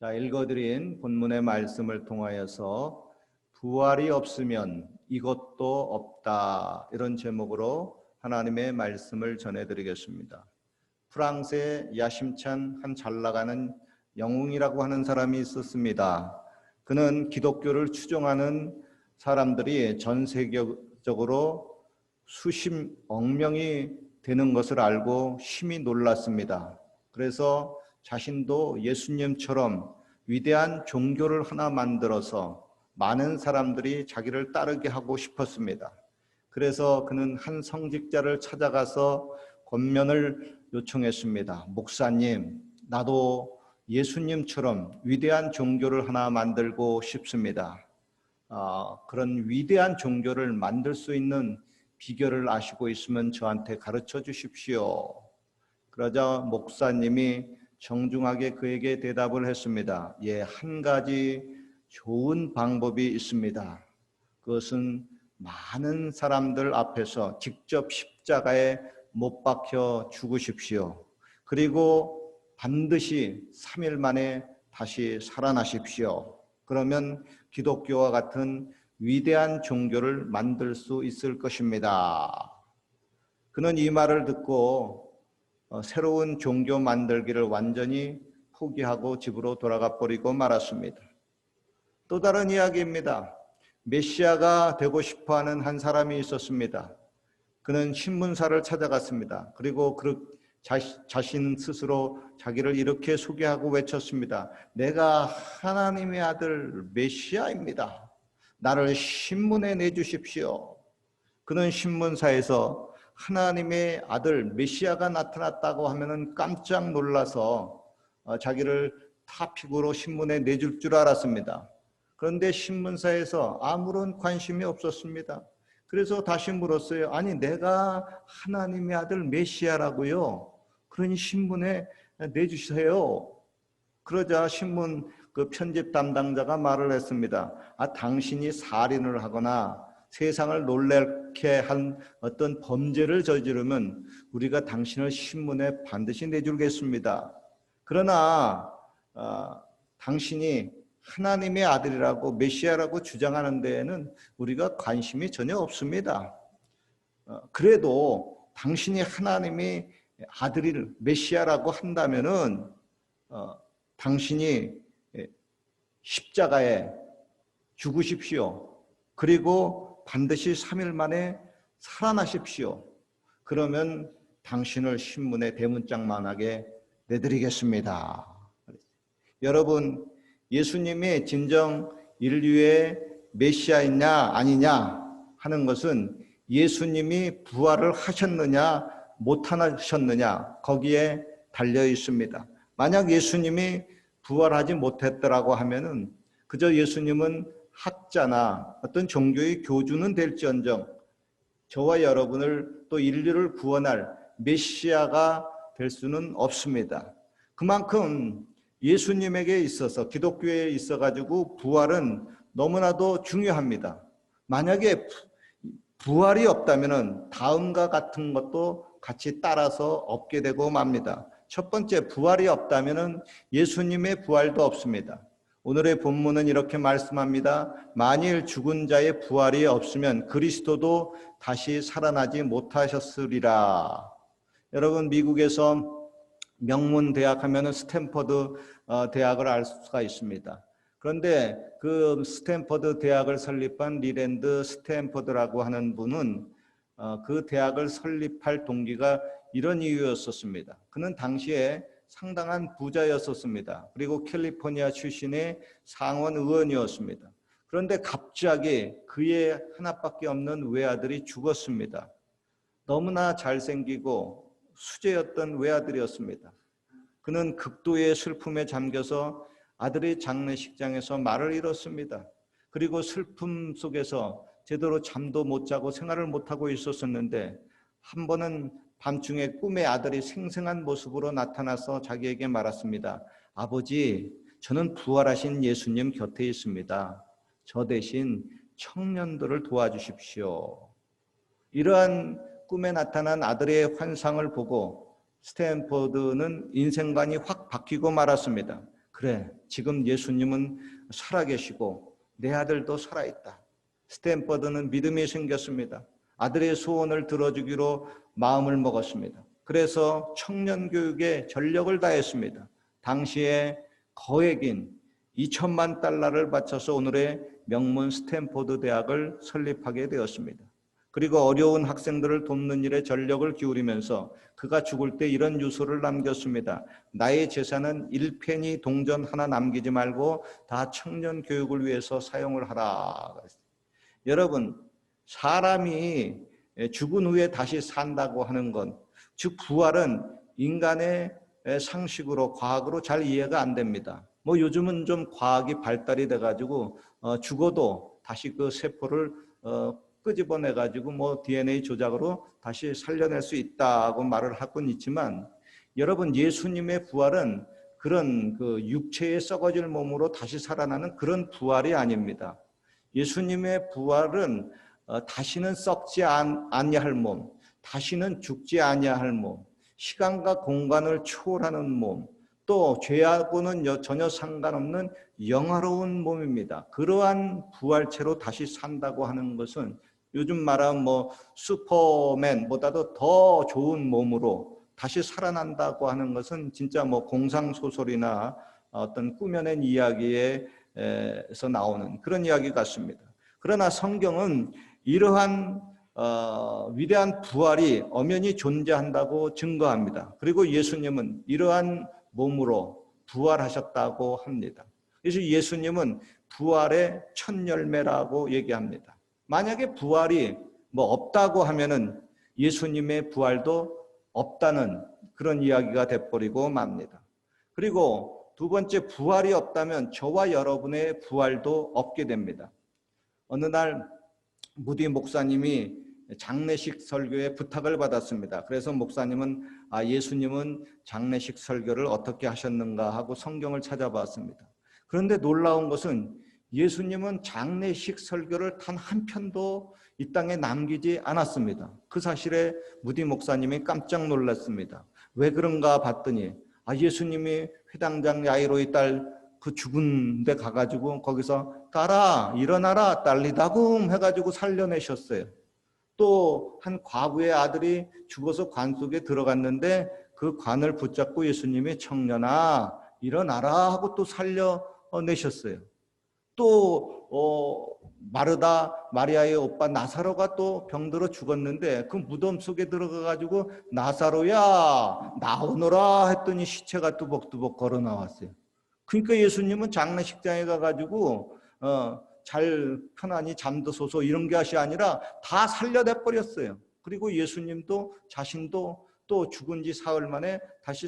자, 읽어드린 본문의 말씀을 통하여서 부활이 없으면 이것도 없다, 이런 제목으로 하나님의 말씀을 전해드리겠습니다. 프랑스에 야심찬 한 잘나가는 영웅이라고 하는 사람이 있었습니다. 그는 기독교를 추종하는 사람들이 전 세계적으로 수십억 명이 되는 것을 알고 심히 놀랐습니다. 그래서 자신도 예수님처럼 위대한 종교를 하나 만들어서 많은 사람들이 자기를 따르게 하고 싶었습니다. 그래서 그는 한 성직자를 찾아가서 권면을 요청했습니다. 목사님, 나도 예수님처럼 위대한 종교를 하나 만들고 싶습니다. 그런 위대한 종교를 만들 수 있는 비결을 아시고 있으면 저한테 가르쳐 주십시오. 그러자 목사님이 정중하게 그에게 대답을 했습니다. 예, 한 가지 좋은 방법이 있습니다. 그것은 많은 사람들 앞에서 직접 십자가에 못 박혀 죽으십시오. 그리고 반드시 3일 만에 다시 살아나십시오. 그러면 기독교와 같은 위대한 종교를 만들 수 있을 것입니다. 그는 이 말을 듣고 새로운 종교 만들기를 완전히 포기하고 집으로 돌아가 버리고 말았습니다. 또 다른 이야기입니다. 메시아가 되고 싶어하는 한 사람이 있었습니다. 그는 신문사를 찾아갔습니다. 그리고 자신 스스로 자기를 이렇게 소개하고 외쳤습니다. 내가 하나님의 아들 메시아입니다. 나를 신문에 내주십시오. 그는 신문사에서 하나님의 아들 메시아가 나타났다고 하면 깜짝 놀라서 자기를 타픽으로 신문에 내줄 줄 알았습니다. 그런데 신문사에서 아무런 관심이 없었습니다. 그래서 다시 물었어요. 아니, 내가 하나님의 아들 메시아라고요? 그러니 신문에 내주세요. 그러자 신문 편집 담당자가 말을 했습니다. 당신이 살인을 하거나 세상을 놀랍게 한 어떤 범죄를 저지르면 우리가 당신을 신문에 반드시 내주겠습니다. 그러나 당신이 하나님의 아들이라고 메시아라고 주장하는 데에는 우리가 관심이 전혀 없습니다. 그래도 당신이 하나님의 아들을 메시아라고 한다면은 당신이 십자가에 죽으십시오. 그리고 반드시 3일 만에 살아나십시오. 그러면 당신을 신문에 대문짝만하게 내드리겠습니다. 여러분, 예수님이 진정 인류의 메시아이냐 아니냐 하는 것은 예수님이 부활을 하셨느냐 못하셨느냐 거기에 달려 있습니다. 만약 예수님이 부활하지 못했더라고 하면은 그저 예수님은 학자나 어떤 종교의 교주는 될지언정 저와 여러분을 또 인류를 구원할 메시아가 될 수는 없습니다. 그만큼 예수님에게 있어서 기독교에 있어가지고 부활은 너무나도 중요합니다. 만약에 부활이 없다면 다음과 같은 것도 같이 따라서 없게 되고 맙니다. 첫 번째, 부활이 없다면 예수님의 부활도 없습니다. 오늘의 본문은 이렇게 말씀합니다. 만일 죽은 자의 부활이 없으면 그리스도도 다시 살아나지 못하셨으리라. 여러분, 미국에서 명문 대학 하면은 스탠퍼드 대학을 알 수가 있습니다. 그런데 그 스탠퍼드 대학을 설립한 리랜드 스탠퍼드라고 하는 분은 그 대학을 설립할 동기가 이런 이유였었습니다. 그는 당시에 상당한 부자였었습니다. 그리고 캘리포니아 출신의 상원 의원이었습니다. 그런데 갑자기 그의 하나밖에 없는 외아들이 죽었습니다. 너무나 잘생기고 수제였던 외아들이었습니다. 그는 극도의 슬픔에 잠겨서 아들의 장례식장에서 말을 잃었습니다. 그리고 슬픔 속에서 제대로 잠도 못 자고 생활을 못하고 있었었는데 한 번은 밤중에 꿈에 아들이 생생한 모습으로 나타나서 자기에게 말했습니다. 아버지, 저는 부활하신 예수님 곁에 있습니다. 저 대신 청년들을 도와주십시오. 이러한 꿈에 나타난 아들의 환상을 보고 스탠퍼드는 인생관이 확 바뀌고 말았습니다. 그래, 지금 예수님은 살아계시고 내 아들도 살아있다. 스탠퍼드는 믿음이 생겼습니다. 아들의 소원을 들어주기로 마음을 먹었습니다. 그래서 청년 교육에 전력을 다했습니다. 당시에 거액인 2천만 달러를 바쳐서 오늘의 명문 스탠퍼드 대학을 설립하게 되었습니다. 그리고 어려운 학생들을 돕는 일에 전력을 기울이면서 그가 죽을 때 이런 유서를 남겼습니다. 나의 재산은 1페니 동전 하나 남기지 말고 다 청년 교육을 위해서 사용을 하라. 여러분, 사람이 죽은 후에 다시 산다고 하는 건, 즉 부활은 인간의 상식으로, 과학으로 잘 이해가 안 됩니다. 뭐 요즘은 좀 과학이 발달이 돼가지고 죽어도 다시 그 세포를 끄집어내가지고 뭐 DNA 조작으로 다시 살려낼 수 있다고 말을 하고는 있지만, 여러분, 예수님의 부활은 그런 그 육체의 썩어질 몸으로 다시 살아나는 그런 부활이 아닙니다. 예수님의 부활은 다시는 썩지 아니할 몸, 다시는 죽지 아니할 몸, 시간과 공간을 초월하는 몸, 또 죄하고는 전혀 상관없는 영화로운 몸입니다. 그러한 부활체로 다시 산다고 하는 것은 요즘 말하면 뭐 슈퍼맨보다도 더 좋은 몸으로 다시 살아난다고 하는 것은 진짜 뭐 공상소설이나 어떤 꾸며낸 이야기에서 나오는 그런 이야기 같습니다. 그러나 성경은 이러한 위대한 부활이 엄연히 존재한다고 증거합니다. 그리고 예수님은 이러한 몸으로 부활하셨다고 합니다. 그래서 예수님은 부활의 첫 열매라고 얘기합니다. 만약에 부활이 뭐 없다고 하면은 예수님의 부활도 없다는 그런 이야기가 돼버리고 맙니다. 그리고 두 번째, 부활이 없다면 저와 여러분의 부활도 없게 됩니다. 어느 날 무디 목사님이 장례식 설교에 부탁을 받았습니다. 그래서 목사님은 예수님은 장례식 설교를 어떻게 하셨는가 하고 성경을 찾아봤습니다. 그런데 놀라운 것은 예수님은 장례식 설교를 단 한 편도 이 땅에 남기지 않았습니다. 그 사실에 무디 목사님이 깜짝 놀랐습니다. 왜 그런가 봤더니 예수님이 회당장 야이로의 딸 그 죽은 데 가가지고 거기서 딸아 일어나라 딸리다금 해가지고 살려내셨어요. 또 한 과부의 아들이 죽어서 관 속에 들어갔는데 그 관을 붙잡고 예수님이 청년아 일어나라 하고 또 살려내셨어요. 또 마르다 마리아의 오빠 나사로가 또 병들어 죽었는데 그 무덤 속에 들어가가지고 나사로야 나오너라 했더니 시체가 뚜벅뚜벅 걸어 나왔어요. 그러니까 예수님은 장례식장에 가가지고 잘 편안히 잠드소서 이런 것이 아니라 다 살려내 버렸어요. 그리고 예수님도 자신도 또 죽은 지 사흘 만에 다시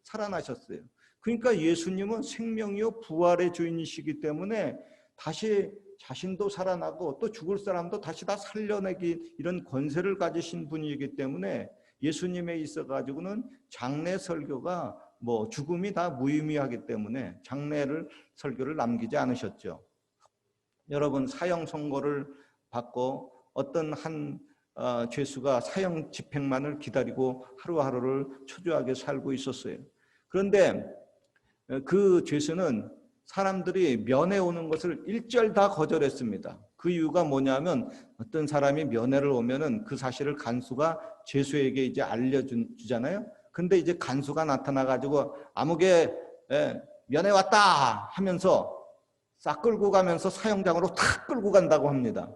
살아나셨어요. 그러니까 예수님은 생명이요 부활의 주인이시기 때문에 다시 자신도 살아나고 또 죽을 사람도 다시 다 살려내기 이런 권세를 가지신 분이기 때문에 예수님에 있어 가지고는 장례 설교가 뭐 죽음이 다 무의미하기 때문에 설교를 남기지 않으셨죠. 여러분, 사형 선고를 받고 어떤 한 죄수가 사형 집행만을 기다리고 하루하루를 초조하게 살고 있었어요. 그런데 그 죄수는 사람들이 면회 오는 것을 일절 다 거절했습니다. 그 이유가 뭐냐면 어떤 사람이 면회를 오면은 그 사실을 간수가 죄수에게 이제 알려주잖아요. 근데 이제 간수가 나타나가지고 아무개 면회 왔다 하면서 싹 끌고 가면서 사형장으로 탁 끌고 간다고 합니다.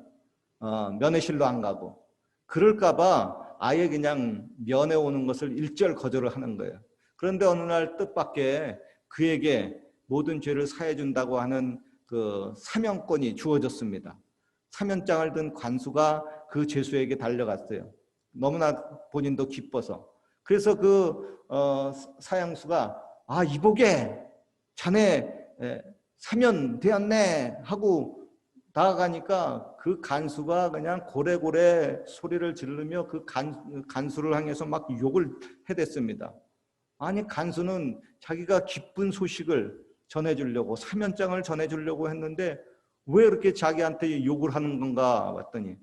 면회실로 안 가고. 그럴까봐 아예 그냥 면회 오는 것을 일절 거절을 하는 거예요. 그런데 어느 날 뜻밖의 그에게 모든 죄를 사해준다고 하는 그 사면권이 주어졌습니다. 사면장을 든 관수가 그 죄수에게 달려갔어요. 너무나 본인도 기뻐서. 그래서 그 사형수가 이보게 자네 사면되었네 하고 다가가니까 그 간수가 그냥 고래고래 소리를 지르며 그 간수를 향해서 막 욕을 해댔습니다. 아니 간수는 자기가 기쁜 소식을 전해주려고 사면장을 전해주려고 했는데 왜 이렇게 자기한테 욕을 하는 건가 봤더니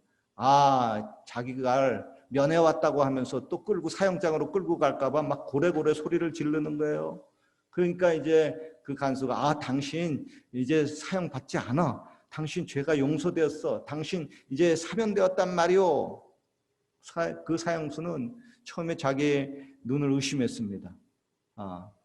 자기가 면회 왔다고 하면서 또 사형장으로 끌고 갈까 봐 막 고래고래 소리를 지르는 거예요. 그러니까 이제 그 간수가 당신 이제 사형받지 않아. 당신 죄가 용서되었어. 당신 이제 사면되었단 말이오. 그 사형수는 처음에 자기의 눈을 의심했습니다.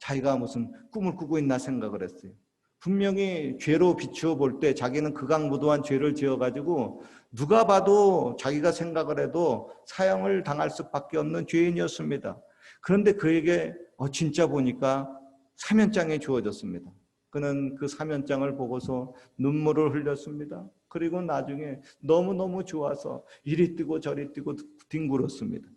자기가 무슨 꿈을 꾸고 있나 생각을 했어요. 분명히 죄로 비추어 볼 때 자기는 극악무도한 죄를 지어가지고 누가 봐도 자기가 생각을 해도 사형을 당할 수밖에 없는 죄인이었습니다. 그런데 그에게 진짜 보니까 사면장이 주어졌습니다. 그는 그 사면장을 보고서 눈물을 흘렸습니다. 그리고 나중에 너무너무 좋아서 이리 뛰고 저리 뛰고 뒹굴었습니다.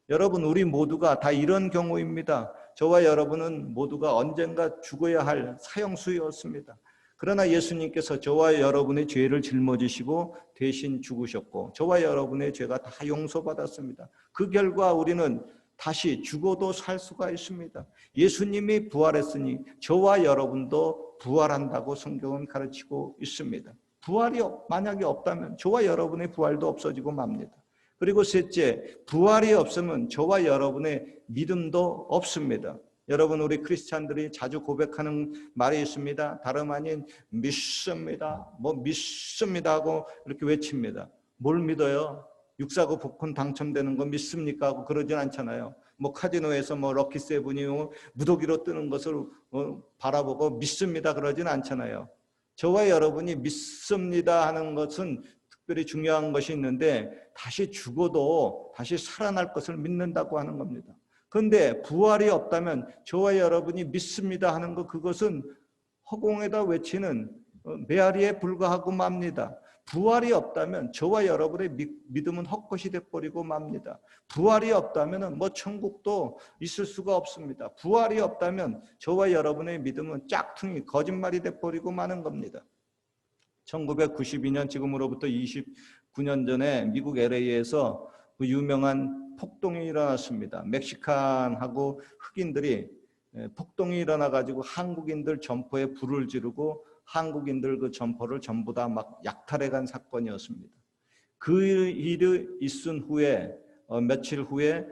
여러분, 우리 모두가 다 이런 경우입니다. 저와 여러분은 모두가 언젠가 죽어야 할 사형수였습니다. 그러나 예수님께서 저와 여러분의 죄를 짊어지시고 대신 죽으셨고 저와 여러분의 죄가 다 용서받았습니다. 그 결과 우리는 다시 죽어도 살 수가 있습니다. 예수님이 부활했으니 저와 여러분도 부활한다고 성경은 가르치고 있습니다. 부활이 만약에 없다면 저와 여러분의 부활도 없어지고 맙니다. 그리고 셋째, 부활이 없으면 저와 여러분의 믿음도 없습니다. 여러분, 우리 크리스찬들이 자주 고백하는 말이 있습니다. 다름 아닌 믿습니다. 믿습니다 하고 이렇게 외칩니다. 뭘 믿어요? 649 복권 당첨되는 거 믿습니까? 하고 그러진 않잖아요. 카지노에서 럭키세븐이 무더기로 뜨는 것을 바라보고 믿습니다 그러진 않잖아요. 저와 여러분이 믿습니다 하는 것은 특별히 중요한 것이 있는데 다시 죽어도 다시 살아날 것을 믿는다고 하는 겁니다. 그런데 부활이 없다면 저와 여러분이 믿습니다 하는 것, 그것은 허공에다 외치는 메아리에 불과하고 맙니다. 부활이 없다면 저와 여러분의 믿음은 헛것이 돼버리고 맙니다. 부활이 없다면 천국도 있을 수가 없습니다. 부활이 없다면 저와 여러분의 믿음은 짝퉁이 거짓말이 돼버리고 마는 겁니다. 1992년 지금으로부터 29년 전에 미국 LA에서 그 유명한 폭동이 일어났습니다. 멕시칸하고 흑인들이 폭동이 일어나가지고 한국인들 점포에 불을 지르고 한국인들 그 점포를 전부 다 막 약탈해간 사건이었습니다. 그 일이 있은 후에 며칠 후에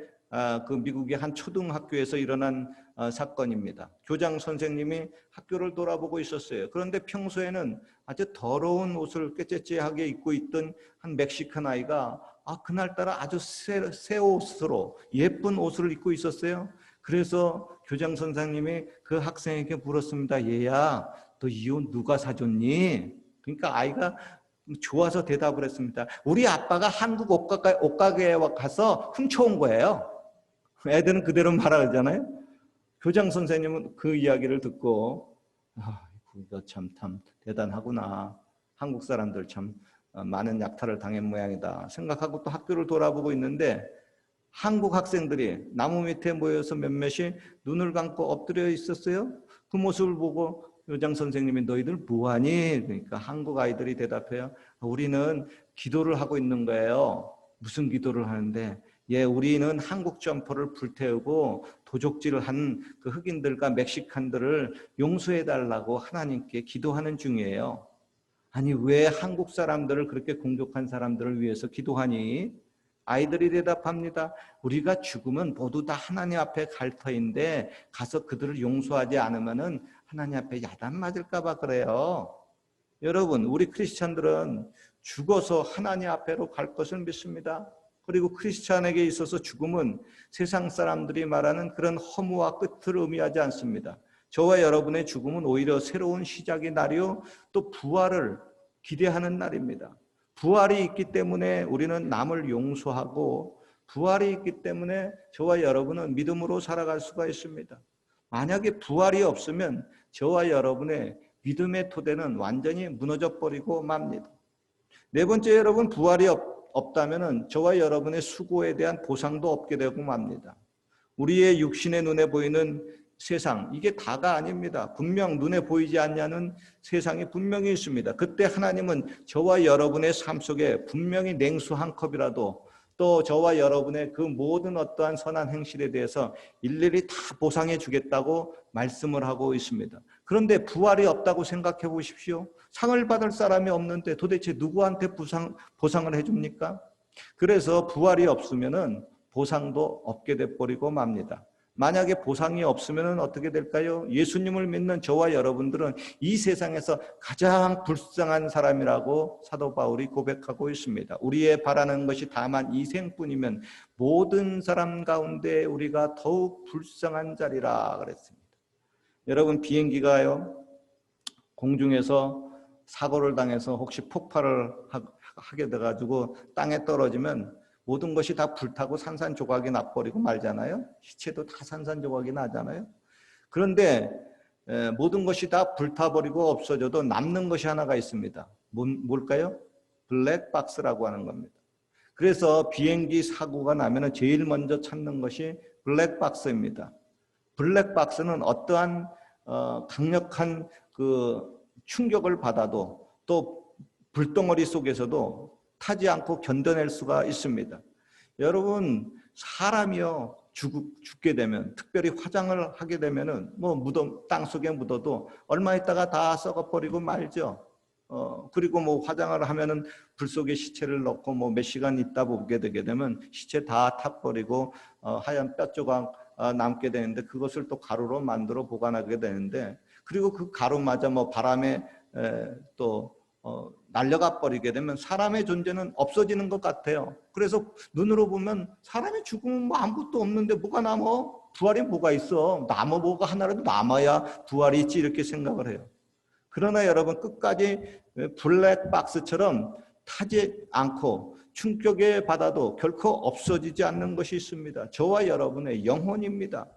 그 미국의 한 초등학교에서 일어난 사건입니다. 교장 선생님이 학교를 돌아보고 있었어요. 그런데 평소에는 아주 더러운 옷을 꾀째째하게 입고 있던 한 멕시칸 아이가 그날따라 아주 새 옷으로 예쁜 옷을 입고 있었어요. 그래서 교장 선생님이 그 학생에게 물었습니다. 얘야, 너 이 옷 누가 사줬니? 그러니까 아이가 좋아서 대답을 했습니다. 우리 아빠가 한국 옷가게에 가서 훔쳐온 거예요. 애들은 그대로 말하잖아요. 교장 선생님은 그 이야기를 듣고 너 참 대단하구나. 한국 사람들 참 많은 약탈을 당한 모양이다 생각하고 또 학교를 돌아보고 있는데 한국 학생들이 나무 밑에 모여서 몇몇이 눈을 감고 엎드려 있었어요. 그 모습을 보고 교장 선생님이 너희들 뭐하니? 그러니까 한국 아이들이 대답해요. 우리는 기도를 하고 있는 거예요. 무슨 기도를 하는데? 우리는 한국 점포를 불태우고 도적질을 한 그 흑인들과 멕시칸들을 용서해달라고 하나님께 기도하는 중이에요. 아니, 왜 한국 사람들을 그렇게 공격한 사람들을 위해서 기도하니? 아이들이 대답합니다. 우리가 죽으면 모두 다 하나님 앞에 갈 터인데 가서 그들을 용서하지 않으면은 하나님 앞에 야단 맞을까 봐 그래요. 여러분, 우리 크리스찬들은 죽어서 하나님 앞에로 갈 것을 믿습니다. 그리고 크리스찬에게 있어서 죽음은 세상 사람들이 말하는 그런 허무와 끝을 의미하지 않습니다. 저와 여러분의 죽음은 오히려 새로운 시작의 날이요, 또 부활을 기대하는 날입니다. 부활이 있기 때문에 우리는 남을 용서하고 부활이 있기 때문에 저와 여러분은 믿음으로 살아갈 수가 있습니다. 만약에 부활이 없으면 저와 여러분의 믿음의 토대는 완전히 무너져 버리고 맙니다. 네 번째, 여러분, 부활이 없다면 저와 여러분의 수고에 대한 보상도 없게 되고 맙니다. 우리의 육신의 눈에 보이는 세상, 이게 다가 아닙니다. 분명 눈에 보이지 않냐는 세상이 분명히 있습니다. 그때 하나님은 저와 여러분의 삶 속에 분명히 냉수 한 컵이라도 또 저와 여러분의 그 모든 어떠한 선한 행실에 대해서 일일이 다 보상해 주겠다고 말씀을 하고 있습니다. 그런데 부활이 없다고 생각해 보십시오. 상을 받을 사람이 없는데 도대체 누구한테 보상을 해줍니까? 그래서 부활이 없으면은 보상도 없게 돼버리고 맙니다. 만약에 보상이 없으면 어떻게 될까요? 예수님을 믿는 저와 여러분들은 이 세상에서 가장 불쌍한 사람이라고 사도 바울이 고백하고 있습니다. 우리의 바라는 것이 다만 이 생뿐이면 모든 사람 가운데 우리가 더욱 불쌍한 자리라 그랬습니다. 여러분, 비행기가요, 공중에서 사고를 당해서 혹시 폭발을 하게 돼가지고 땅에 떨어지면 모든 것이 다 불타고 산산조각이 나버리고 말잖아요. 시체도 다 산산조각이 나잖아요. 그런데 모든 것이 다 불타버리고 없어져도 남는 것이 하나가 있습니다. 뭘까요? 블랙박스라고 하는 겁니다. 그래서 비행기 사고가 나면 제일 먼저 찾는 것이 블랙박스입니다. 블랙박스는 어떠한 강력한 그 충격을 받아도 또 불덩어리 속에서도 타지 않고 견뎌낼 수가 있습니다. 여러분, 사람이요 죽게 되면, 특별히 화장을 하게 되면은 땅 속에 묻어도 얼마 있다가 다 썩어버리고 말죠. 그리고 화장을 하면은 불 속에 시체를 넣고 몇 시간 있다 보게 되게 되면 시체 다 타버리고 하얀 뼈 조각 남게 되는데, 그것을 또 가루로 만들어 보관하게 되는데, 그리고 그 가루마저 바람에 또 날려가 버리게 되면 사람의 존재는 없어지는 것 같아요. 그래서 눈으로 보면 사람이 죽으면 아무것도 없는데 뭐가 남아? 부활이 뭐가 있어? 남아 뭐가 하나라도 남아야 부활이 있지, 이렇게 생각을 해요. 그러나 여러분, 끝까지 블랙박스처럼 타지 않고 충격에 받아도 결코 없어지지 않는 것이 있습니다. 저와 여러분의 영혼입니다.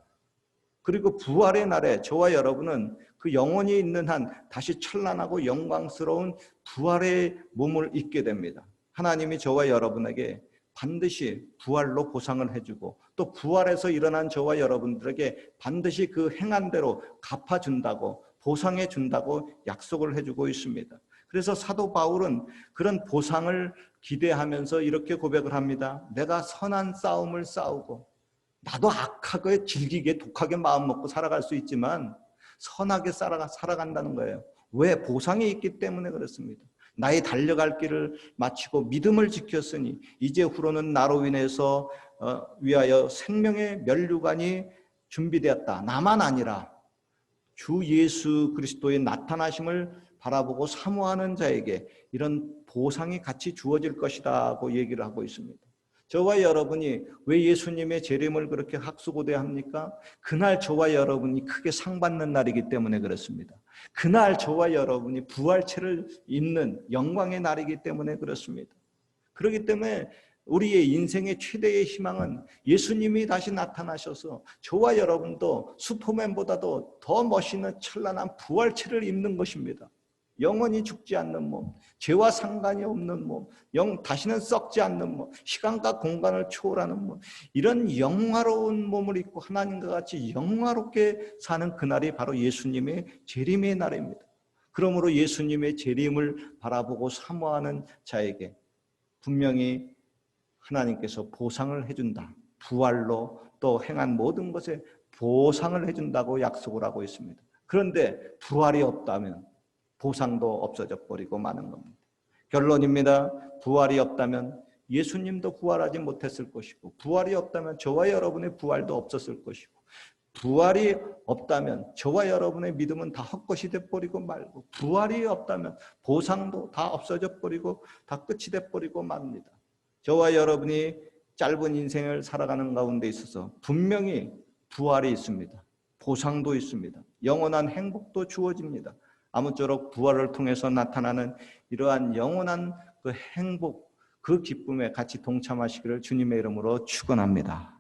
그리고 부활의 날에 저와 여러분은 그 영혼이 있는 한 다시 찬란하고 영광스러운 부활의 몸을 입게 됩니다. 하나님이 저와 여러분에게 반드시 부활로 보상을 해주고, 또 부활에서 일어난 저와 여러분들에게 반드시 그 행한 대로 갚아준다고, 보상해 준다고 약속을 해주고 있습니다. 그래서 사도 바울은 그런 보상을 기대하면서 이렇게 고백을 합니다. 내가 선한 싸움을 싸우고, 나도 악하게 질기게 독하게 마음 먹고 살아갈 수 있지만 선하게 살아간다는 거예요. 왜? 보상이 있기 때문에 그렇습니다. 나의 달려갈 길을 마치고 믿음을 지켰으니 이제 후로는 나로 인해서 위하여 생명의 면류관이 준비되었다. 나만 아니라 주 예수 그리스도의 나타나심을 바라보고 사모하는 자에게 이런 보상이 같이 주어질 것이라고 얘기를 하고 있습니다. 저와 여러분이 왜 예수님의 재림을 그렇게 학수고대합니까? 그날 저와 여러분이 크게 상받는 날이기 때문에 그렇습니다. 그날 저와 여러분이 부활체를 입는 영광의 날이기 때문에 그렇습니다. 그렇기 때문에 우리의 인생의 최대의 희망은 예수님이 다시 나타나셔서 저와 여러분도 슈퍼맨보다도 더 멋있는 찬란한 부활체를 입는 것입니다. 영원히 죽지 않는 몸, 죄와 상관이 없는 몸, 다시는 썩지 않는 몸, 시간과 공간을 초월하는 몸, 이런 영화로운 몸을 입고 하나님과 같이 영화롭게 사는 그날이 바로 예수님의 재림의 날입니다. 그러므로 예수님의 재림을 바라보고 사모하는 자에게 분명히 하나님께서 보상을 해준다. 부활로 또 행한 모든 것에 보상을 해준다고 약속을 하고 있습니다. 그런데 부활이 없다면 보상도 없어져 버리고 마는 겁니다. 결론입니다. 부활이 없다면 예수님도 부활하지 못했을 것이고, 부활이 없다면 저와 여러분의 부활도 없었을 것이고, 부활이 없다면 저와 여러분의 믿음은 다 헛것이 돼버리고 말고, 부활이 없다면 보상도 다 없어져 버리고 다 끝이 돼버리고 맙니다. 저와 여러분이 짧은 인생을 살아가는 가운데 있어서 분명히 부활이 있습니다. 보상도 있습니다. 영원한 행복도 주어집니다. 아무쪼록 부활을 통해서 나타나는 이러한 영원한 그 행복, 그 기쁨에 같이 동참하시기를 주님의 이름으로 축원합니다.